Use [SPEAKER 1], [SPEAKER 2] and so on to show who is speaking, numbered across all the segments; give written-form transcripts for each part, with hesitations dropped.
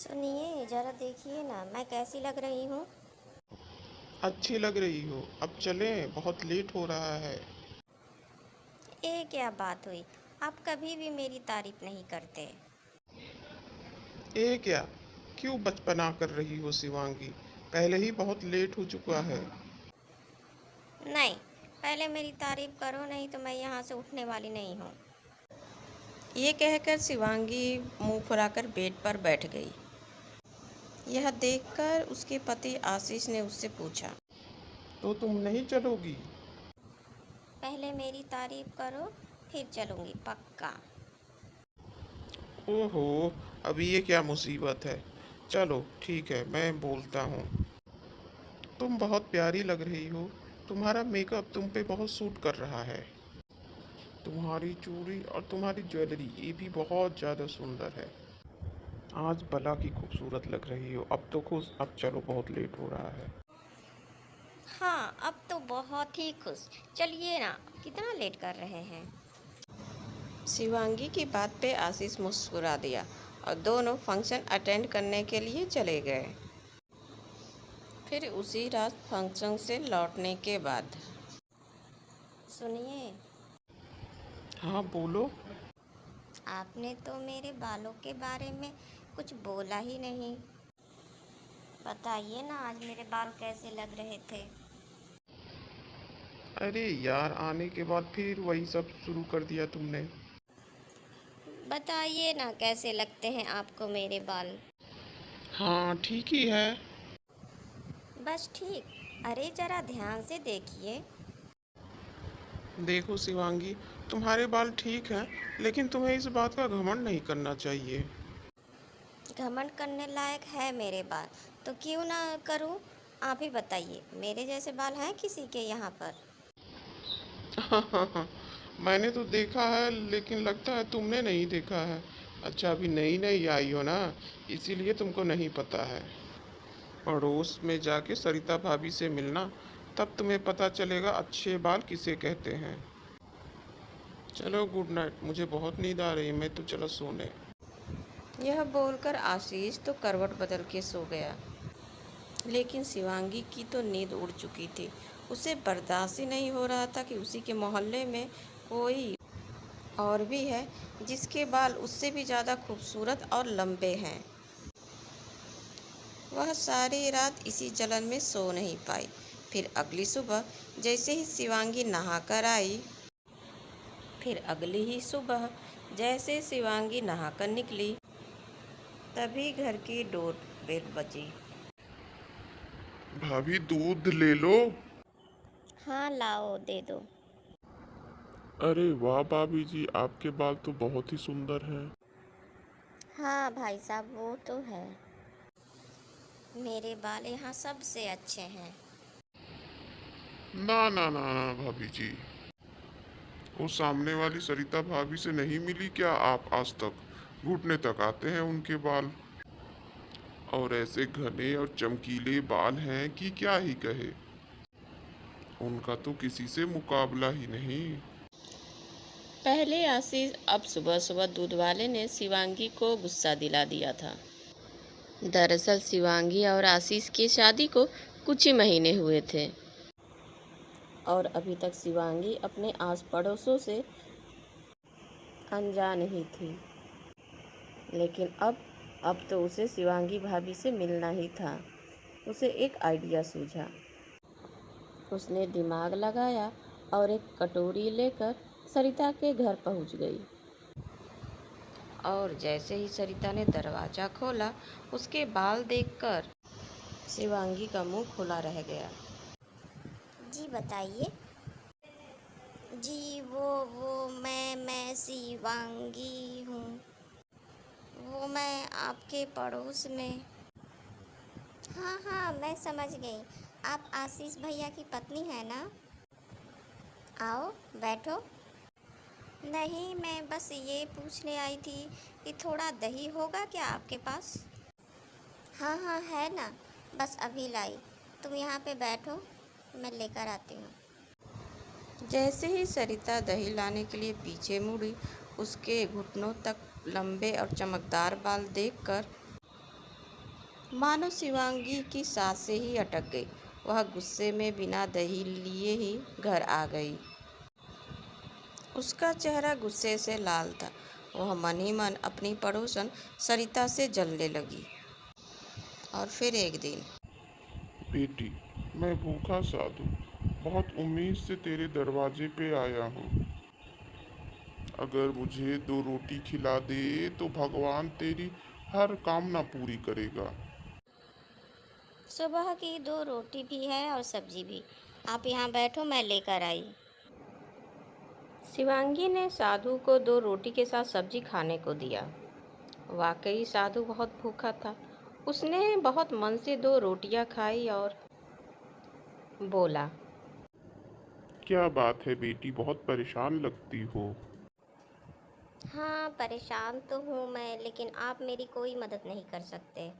[SPEAKER 1] सुनिए ज़रा देखिए ना मैं कैसी लग रही हूँ।
[SPEAKER 2] अच्छी लग रही हो। अब चलें, बहुत लेट हो रहा है।
[SPEAKER 1] ये क्या बात हुई। आप कभी भी मेरी तारीफ नहीं करते।
[SPEAKER 2] ये क्या, क्यों बचपना कर रही हो शिवांगी? पहले ही बहुत लेट हो चुका है।
[SPEAKER 1] नहीं, पहले मेरी तारीफ करो, नहीं तो मैं यहाँ से उठने वाली नहीं हूँ।
[SPEAKER 3] ये कहकर शिवांगी मुंह फुलाकर बेड पर बैठ गई। यह देखकर उसके पति आशीष ने उससे पूछा।
[SPEAKER 2] तो तुम नहीं चलोगी?
[SPEAKER 1] पहले मेरी तारीफ करो, फिर चलूँगी पक्का।
[SPEAKER 2] ओहो, अभी ये क्या मुसीबत है। चलो ठीक है, मैं बोलता हूँ। तुम बहुत प्यारी लग रही हो। तुम्हारा मेकअप तुम पे बहुत सूट कर रहा है। तुम्हारी चूड़ी और तुम्हारी ज्वेलरी ये भी बहुत ज़्यादा सुंदर है। आज भला की खूबसूरत लग रही हो। अब तो खुश, अब चलो, बहुत लेट हो रहा है।
[SPEAKER 1] हाँ, अब तो बहुत ही खुश। चलिए ना, कितना लेट कर रहे हैं।
[SPEAKER 3] शिवांगी की बात पे आशीष मुस्कुरा दिया और दोनों फंक्शन अटेंड करने के लिए चले गए। फिर उसी रात फंक्शन से लौटने के बाद
[SPEAKER 1] सुनिए,
[SPEAKER 2] हाँ बोलो।
[SPEAKER 1] आपने तो मेरे बालों के बारे में कुछ बोला ही नहीं। बताइए ना, आज मेरे बाल कैसे लग रहे थे।
[SPEAKER 2] अरे यार, आने के बाद फिर वही सब शुरू कर दिया तुमने।
[SPEAKER 1] बताइए ना कैसे लगते हैं आपको मेरे बाल।
[SPEAKER 2] हाँ ठीक ही है।
[SPEAKER 1] बस ठीक। अरे जरा ध्यान से देखिए।
[SPEAKER 2] देखो शिवांगी, तुम्हारे बाल ठीक हैं, लेकिन तुम्हें इस बात का घमंड नहीं करना चाहिए।
[SPEAKER 1] घमंड करने लायक है मेरे बाल, तो क्यों ना करूं। आप ही बताइए, मेरे जैसे बाल हैं किसी के यहाँ पर।
[SPEAKER 2] मैंने तो देखा है, लेकिन लगता है तुमने नहीं देखा है। अच्छा, अभी नई नई आई हो ना, इसीलिए तुमको नहीं पता है। पड़ोस में जाके सरिता भाभी से मिलना, तब तुम्हें पता चलेगा अच्छे बाल किसे कहते हैं। चलो गुड नाइट, मुझे बहुत नींद आ रही है, मैं तो चला सोने।
[SPEAKER 3] यह बोलकर आशीष तो करवट बदल के सो गया। लेकिन शिवांगी की तो नींद उड़ चुकी थी। उसे बर्दाश्त ही नहीं हो रहा था कि उसी के मोहल्ले में कोई और भी है जिसके बाल उससे भी ज़्यादा खूबसूरत और लंबे हैं। वह सारी रात इसी जलन में सो नहीं पाई। फिर अगली सुबह जैसे ही शिवांगी नहाकर आई, फिर अगली ही सुबह जैसे शिवांगी नहाकर निकली, तभी घर की डोर बेल बजी।
[SPEAKER 2] भाभी दूध ले लो।
[SPEAKER 1] हाँ लाओ, दे दो।
[SPEAKER 2] अरे वाह भाभी जी, आपके बाल तो बहुत ही सुंदर हैं।
[SPEAKER 1] हाँ भाई साहब, वो तो है। मेरे बाल यहाँ सबसे अच्छे हैं।
[SPEAKER 2] ना ना ना ना भाभी जी, वो सामने वाली सरिता भाभी से नहीं मिली क्या आप आज तक? घुटने तक आते हैं उनके बाल, और ऐसे घने और चमकीले बाल हैं कि क्या ही कहे। उनका तो किसी से मुकाबला ही नहीं।
[SPEAKER 3] पहले आशीष, अब सुबह सुबह दूध वाले ने शिवांगी को गुस्सा दिला दिया था। दरअसल शिवांगी और आशीष की शादी को कुछ ही महीने हुए थे और अभी तक शिवांगी अपने आस पड़ोसों से अनजान ही थी। लेकिन अब तो उसे शिवांगी भाभी से मिलना ही था। उसे एक आइडिया सूझा। उसने दिमाग लगाया और एक कटोरी लेकर सरिता के घर पहुंच गई। और जैसे ही सरिता ने दरवाज़ा खोला, उसके बाल देखकर शिवांगी का मुंह खुला रह गया।
[SPEAKER 1] जी बताइए। जी वो मैं शिवांगी हूँ। वो मैं आपके पड़ोस में। हाँ हाँ, मैं समझ गई। आप आशीष भैया की पत्नी है ना। आओ बैठो। नहीं, मैं बस ये पूछने आई थी कि थोड़ा दही होगा क्या आपके पास। हाँ हाँ है ना, बस अभी लाई। तुम यहाँ पे बैठो, मैं लेकर आती हूँ।
[SPEAKER 3] जैसे ही सरिता दही लाने के लिए पीछे मुड़ी, उसके घुटनों तक लंबे और चमकदार बाल देखकर मानो शिवांगी की सांसें ही अटक गई। वह गुस्से में बिना दही लिए ही घर आ गई। उसका चेहरा गुस्से से लाल था। वह मन ही मन अपनी पड़ोसन सरिता से जलने लगी। और फिर एक दिन
[SPEAKER 2] बेटी, मैं भूखा साधु बहुत उम्मीद से तेरे दरवाजे पे आया हूँ। अगर मुझे 2 रोटी खिला दे तो भगवान तेरी हर कामना पूरी करेगा।
[SPEAKER 1] सुबह की 2 रोटी भी है और सब्जी भी। आप यहाँ बैठो, मैं लेकर आई।
[SPEAKER 3] शिवांगी ने साधु को 2 रोटी के साथ सब्जी खाने को दिया। वाकई साधु बहुत भूखा था। उसने बहुत मन से 2 रोटियां खाई और बोला,
[SPEAKER 2] क्या बात है बेटी, बहुत परेशान लगती हो।
[SPEAKER 1] हाँ, परेशान तो हूँ मैं, लेकिन आप मेरी कोई मदद नहीं कर सकते।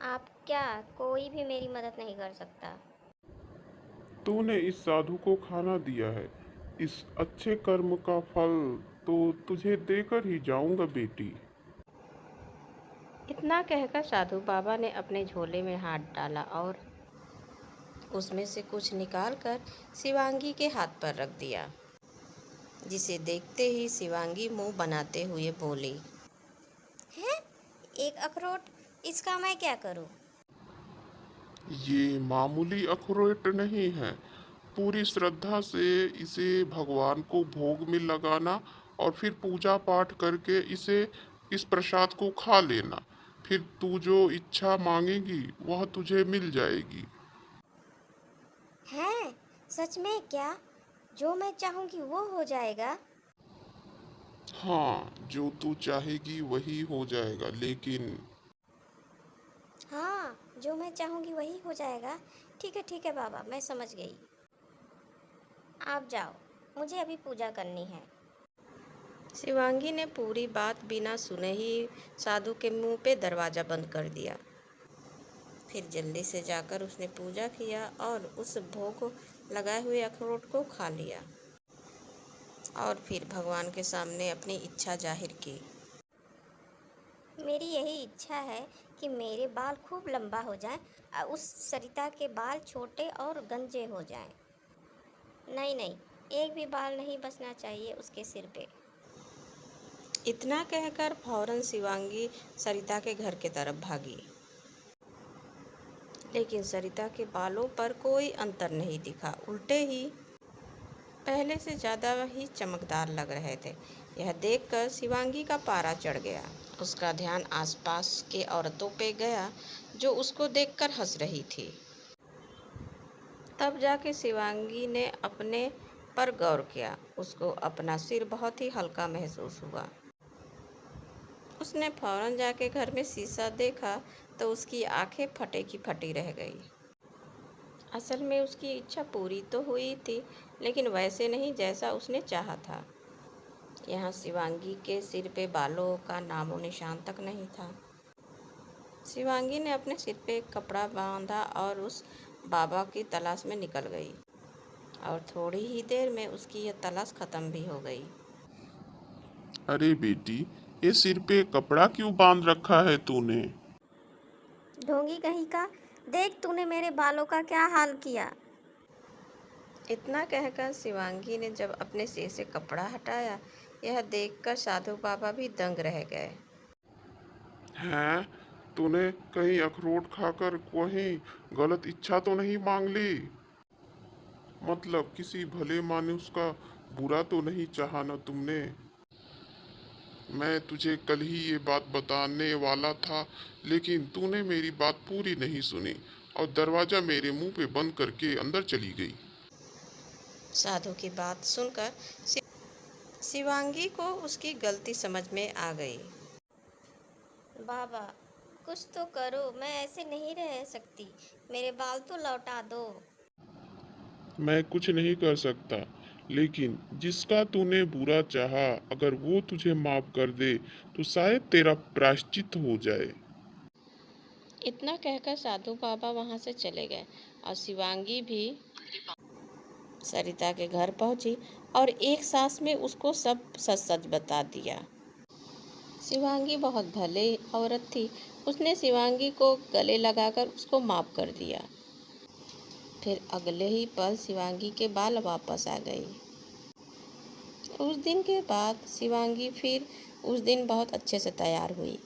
[SPEAKER 1] आप क्या, कोई भी मेरी मदद नहीं कर सकता।
[SPEAKER 2] तूने इस साधु को खाना दिया है, इस अच्छे कर्म का फल तो तुझे देकर ही जाऊंगा बेटी।
[SPEAKER 3] इतना कहकर साधु बाबा ने अपने झोले में हाथ डाला और उसमें से कुछ निकालकर शिवांगी के हाथ पर रख दिया, जिसे देखते ही शिवांगी मुंह बनाते हुए बोली,
[SPEAKER 1] हैं? एक अखरोट, इसका मैं क्या करूँ?
[SPEAKER 2] ये मामूली अखरोट नहीं है। पूरी श्रद्धा से इसे भगवान को भोग में लगाना और फिर पूजा पाठ करके इस प्रसाद को खा लेना। फिर तू जो इच्छा मांगेगी वह तुझे मिल जाएगी।
[SPEAKER 1] हैं? सच में क्या? जो मैं चाहूँगी वो हो जाएगा?
[SPEAKER 2] हाँ, जो तू चाहेगी वही हो जाएगा, लेकिन
[SPEAKER 1] हाँ, जो मैं चाहूँगी वही हो जाएगा। ठीक है बाबा, मैं समझ गई। आप जाओ, मुझे अभी पूजा करनी है।
[SPEAKER 3] शिवांगी ने पूरी बात बिना सुने ही साधु के मुंह पे दरवाज़ा बंद कर दिया। फिर जल्दी से जाकर उसने पूजा किया और उस भोग लगाए हुए अखरोट को खा लिया और फिर भगवान के सामने अपनी इच्छा जाहिर की।
[SPEAKER 1] मेरी यही इच्छा है कि मेरे बाल खूब लंबा हो जाएं और उस सरिता के बाल छोटे और गंजे हो जाएं। नहीं, एक भी बाल नहीं बचना चाहिए उसके सिर पे।
[SPEAKER 3] इतना कहकर फौरन शिवांगी सरिता के घर की तरफ भागी, लेकिन सरिता के बालों पर कोई अंतर नहीं दिखा। उल्टे ही पहले से ज़्यादा ही चमकदार लग रहे थे। यह देखकर शिवांगी का पारा चढ़ गया। उसका ध्यान आसपास के औरतों पे गया जो उसको देखकर हंस रही थी। तब जाके शिवांगी ने अपने पर गौर किया। उसको अपना सिर बहुत ही हल्का महसूस हुआ। उसने फौरन जाके घर में शीशा देखा तो उसकी आंखें फटे की फटी रह गई। असल में उसकी इच्छा पूरी तो हुई थी, लेकिन वैसे नहीं जैसा उसने चाहा था। यहाँ शिवांगी के सिर पे बालों का नामो निशान तक नहीं था। शिवांगी ने अपने सिर पे एक कपड़ा बांधा और उस बाबा की तलाश में निकल गई और थोड़ी ही देर में उसकी यह तलाश खत्म भी हो गई।
[SPEAKER 2] अरे बेटी, ये सिर पे कपड़ा क्यों बांध रखा है तूने?
[SPEAKER 1] ढोंगी कहीं का, देख तूने मेरे बालों का क्या हाल किया।
[SPEAKER 3] इतना कहकर शिवांगी ने जब अपने सिर से कपड़ा हटाया, यह देखकर साधु बाबा भी दंग रह गए।
[SPEAKER 2] हैं? तूने कहीं अखरोट खाकर कहीं गलत इच्छा तो नहीं मांग ली? मतलब किसी भले मानुस का बुरा तो नहीं चाहा ना तुमने? मैं तुझे कल ही ये बात बताने वाला था, लेकिन तूने मेरी बात पूरी नहीं सुनी और दरवाजा मेरे मुंह पे बंद करके अंदर चली गई।
[SPEAKER 3] साधु की बात सुनकर शिवांगी को उसकी गलती समझ में आ गई।
[SPEAKER 1] बाबा, कुछ तो करो, मैं ऐसे नहीं रह सकती। मेरे बाल तो लौटा दो।
[SPEAKER 2] मैं कुछ नहीं कर सकता, लेकिन जिसका तूने बुरा चाहा अगर वो तुझे माफ कर दे तो शायद तेरा प्रायश्चित हो जाए।
[SPEAKER 3] इतना कहकर साधु बाबा वहां से चले गए और शिवांगी भी सरिता के घर पहुंची और एक सांस में उसको सब सच सच बता दिया। शिवांगी बहुत भले औरत थी। उसने शिवांगी को गले लगाकर उसको माफ़ कर दिया। फिर अगले ही पल शिवांगी के बाल वापस आ गई। उस दिन के बाद शिवांगी फिर उस दिन बहुत अच्छे से तैयार हुई।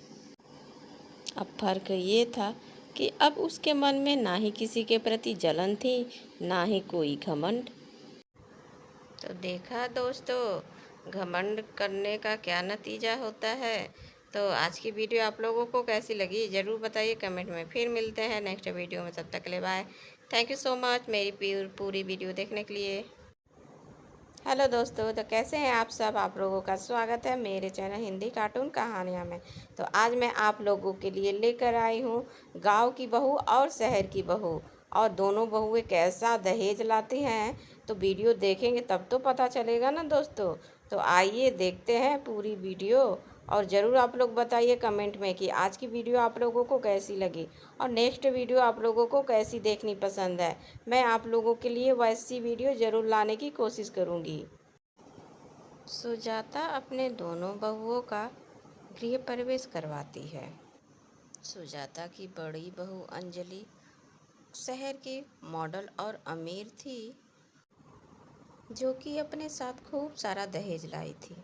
[SPEAKER 3] अब फर्क ये था कि अब उसके मन में ना ही किसी के प्रति जलन थी, ना ही कोई घमंड। तो देखा दोस्तों, घमंड करने का क्या नतीजा होता है। तो आज की वीडियो आप लोगों को कैसी लगी ज़रूर बताइए कमेंट में। फिर मिलते हैं नेक्स्ट वीडियो में, तब तक के लिए bye. Thank you so much मेरी पूरी वीडियो देखने के लिए। हेलो दोस्तों, तो कैसे हैं आप सब। आप लोगों का स्वागत है मेरे चैनल हिंदी कार्टून कहानियाँ में। तो आज मैं आप लोगों के लिए लेकर आई हूँ गांव की बहू और शहर की बहू, और दोनों बहुएं कैसा दहेज लाती हैं। तो वीडियो देखेंगे तब तो पता चलेगा ना दोस्तों। तो आइए देखते हैं पूरी वीडियो, और ज़रूर आप लोग बताइए कमेंट में कि आज की वीडियो आप लोगों को कैसी लगी, और नेक्स्ट वीडियो आप लोगों को कैसी देखनी पसंद है। मैं आप लोगों के लिए वैसी वीडियो ज़रूर लाने की कोशिश करूँगी। सुजाता अपने दोनों बहुओं का गृह प्रवेश करवाती है। सुजाता की बड़ी बहू अंजलि शहर की मॉडल और अमीर थी, जो कि अपने साथ खूब सारा दहेज लाई थी।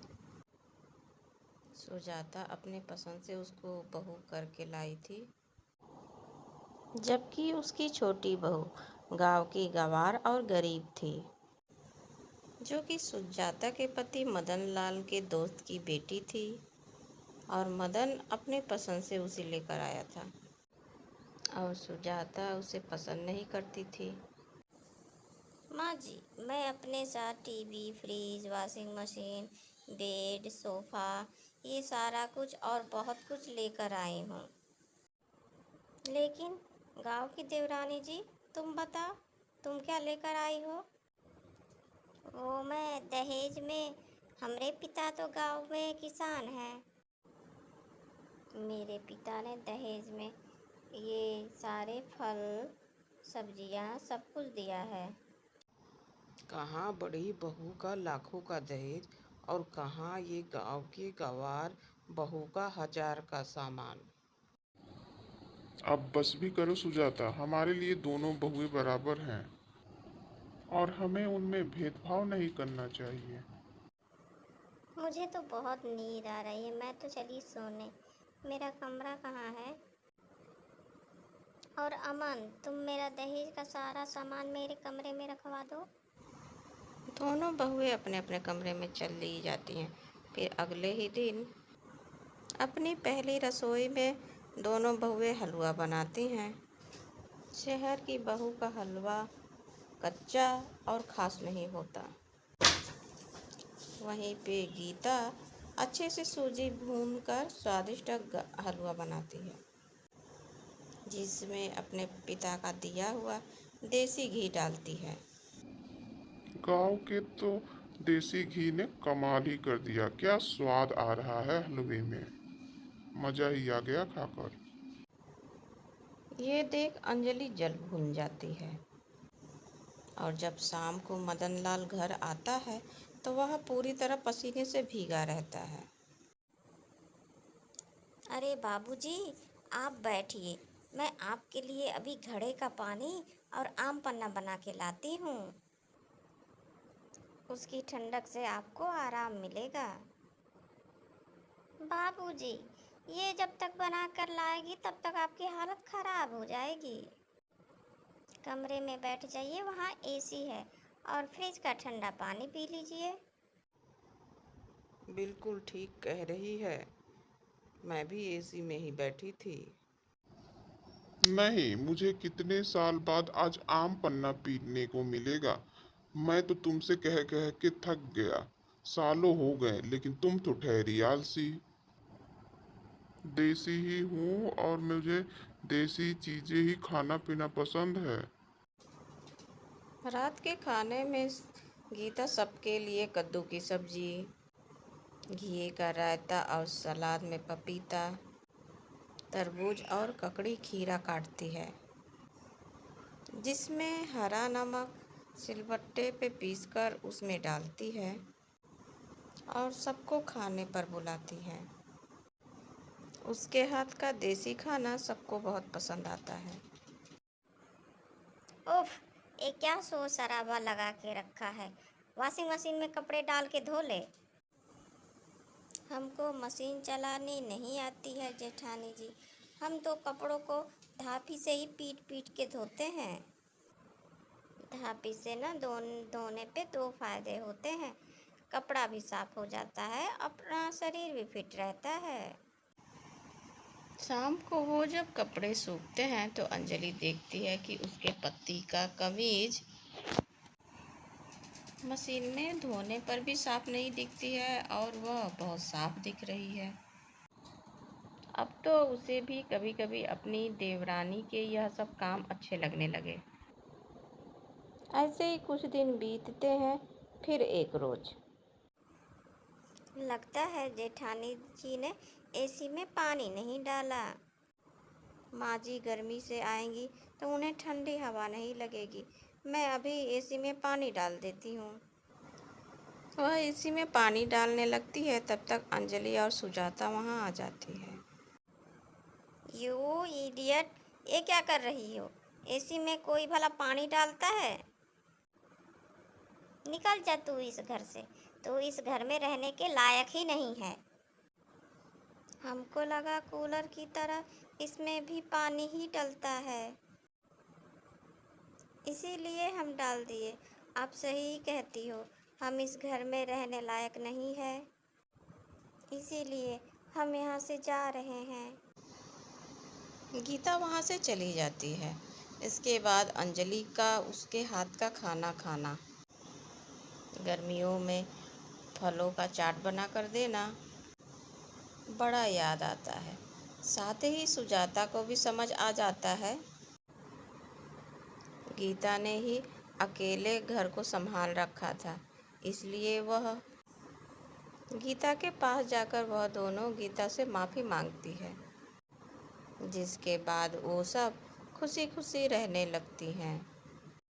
[SPEAKER 3] सुजाता अपने पसंद से उसको बहू करके लाई थी, जबकि उसकी छोटी बहू गांव की गंवार और गरीब थी, जो कि सुजाता के पति मदन लाल के दोस्त की बेटी थी, और मदन अपने पसंद से उसे लेकर आया था, और सुजाता उसे पसंद नहीं करती थी।
[SPEAKER 1] माँ जी, मैं अपने साथ TV, fridge, washing machine, bed, sofa, ये सारा कुछ और बहुत कुछ लेकर आई हूँ। लेकिन गांव की देवरानी जी, तुम बताओ, तुम क्या लेकर आई हो। वो मैं दहेज में, हमरे पिता तो गांव में किसान हैं। मेरे पिता ने दहेज में ये सारे फल, सब्जियाँ, सब कुछ दिया है।
[SPEAKER 3] कहाँ बड़ी बहू का लाखों का दहेज, और कहाँ ये गांव की गंवार बहू का 1000 का सामान।
[SPEAKER 2] अब बस भी करो सुजाता, हमारे लिए दोनों बहुएं बराबर हैं और हमें उनमें भेदभाव नहीं करना चाहिए।
[SPEAKER 1] मुझे तो बहुत नींद आ रही है, मैं तो चली सोने। मेरा कमरा कहाँ है। और अमन, तुम मेरा दहेज का सारा सामान मेरे कमरे में रखवा दो।
[SPEAKER 3] दोनों बहुएं अपने अपने कमरे में चली जाती हैं। फिर अगले ही दिन अपनी पहली रसोई में दोनों बहुएं हलवा बनाती हैं। शहर की बहू का हलवा कच्चा और खास नहीं होता। वहीं पे गीता अच्छे से सूजी भूनकर स्वादिष्ट हलवा बनाती है, जिसमें अपने पिता का दिया हुआ देसी घी डालती है।
[SPEAKER 2] गांव के तो देसी घी ने कमाल ही कर दिया। क्या स्वाद आ रहा है हलवे में, मजा ही आ गया खाकर।
[SPEAKER 3] ये देख अंजलि जल भून जाती है, और जब शाम को मदन लाल घर आता है तो वह पूरी तरह पसीने से भीगा रहता है।
[SPEAKER 1] अरे बाबूजी, आप बैठिए, मैं आपके लिए अभी घड़े का पानी और आम पन्ना बना के लाती हूँ। उसकी ठंडक से आपको आराम मिलेगा। बाबूजी, ये जब तक बना कर लाएगी तब तक आपकी हालत खराब हो जाएगी। कमरे में बैठ जाइए, वहाँ एसी है, और फ्रिज का ठंडा पानी पी लीजिए।
[SPEAKER 3] बिल्कुल ठीक कह रही है, मैं भी एसी में ही बैठी थी।
[SPEAKER 2] नहीं, मुझे कितने साल बाद आज आम पन्ना पीने को मिलेगा। मैं तो तुमसे कह कह के थक गया। सालों हो गए, लेकिन तुम तो ठहरी आलसी। देसी ही हूँ और मुझे देसी चीजें ही खाना पीना पसंद है।
[SPEAKER 3] रात के खाने में गीता सबके लिए कद्दू की सब्जी, घी का रायता और सलाद में पपीता, तरबूज और ककड़ी खीरा काटती है, जिसमें हरा नमक सिलबट्टे पे पीसकर उसमें डालती है, और सबको खाने पर बुलाती है। उसके हाथ का देसी खाना सबको बहुत पसंद आता है।
[SPEAKER 1] उफ, ये क्या शोर शराबा लगा के रखा है। वॉशिंग मशीन में कपड़े डाल के धो ले। हमको मशीन चलानी नहीं आती है जेठानी जी। हम तो कपड़ों को धापी से ही पीट पीट के धोते हैं। धापी से ना धोने पे दो फायदे होते हैं, कपड़ा भी साफ हो जाता है, अपना शरीर भी फिट रहता है।
[SPEAKER 3] शाम को वो जब कपड़े सूखते हैं तो अंजलि देखती है कि उसके पति का कमीज मशीन में धोने पर भी साफ नहीं दिखती है और वह बहुत साफ दिख रही है। अब तो उसे भी कभी कभी अपनी देवरानी के यह सब काम अच्छे लगने लगे। ऐसे ही कुछ दिन बीतते हैं। फिर एक रोज
[SPEAKER 1] लगता है जेठानी जी ने एसी में पानी नहीं डाला। माँ जी गर्मी से आएंगी तो उन्हें ठंडी हवा नहीं लगेगी। मैं अभी एसी में पानी डाल देती हूँ।
[SPEAKER 3] वह एसी में पानी डालने लगती है, तब तक अंजलि और सुजाता वहाँ आ जाती है।
[SPEAKER 1] यू इडियट, ये क्या कर रही हो? एसी में कोई भला पानी डालता है? निकल जा तू इस घर से। तू इस घर में रहने के लायक ही नहीं है। हमको लगा कूलर की तरह इसमें भी पानी ही डलता है, इसीलिए हम डाल दिए। आप सही कहती हो, हम इस घर में रहने लायक नहीं है, इसीलिए हम यहाँ से जा रहे हैं।
[SPEAKER 3] गीता वहाँ से चली जाती है। इसके बाद अंजलि का उसके हाथ का खाना खाना, गर्मियों में फलों का चाट बना कर देना, बड़ा याद आता है। साथ ही सुजाता को भी समझ आ जाता है गीता ने ही अकेले घर को संभाल रखा था, इसलिए वह गीता के पास जाकर वह दोनों गीता से माफ़ी मांगती है, जिसके बाद वो सब खुशी खुशी रहने लगती हैं।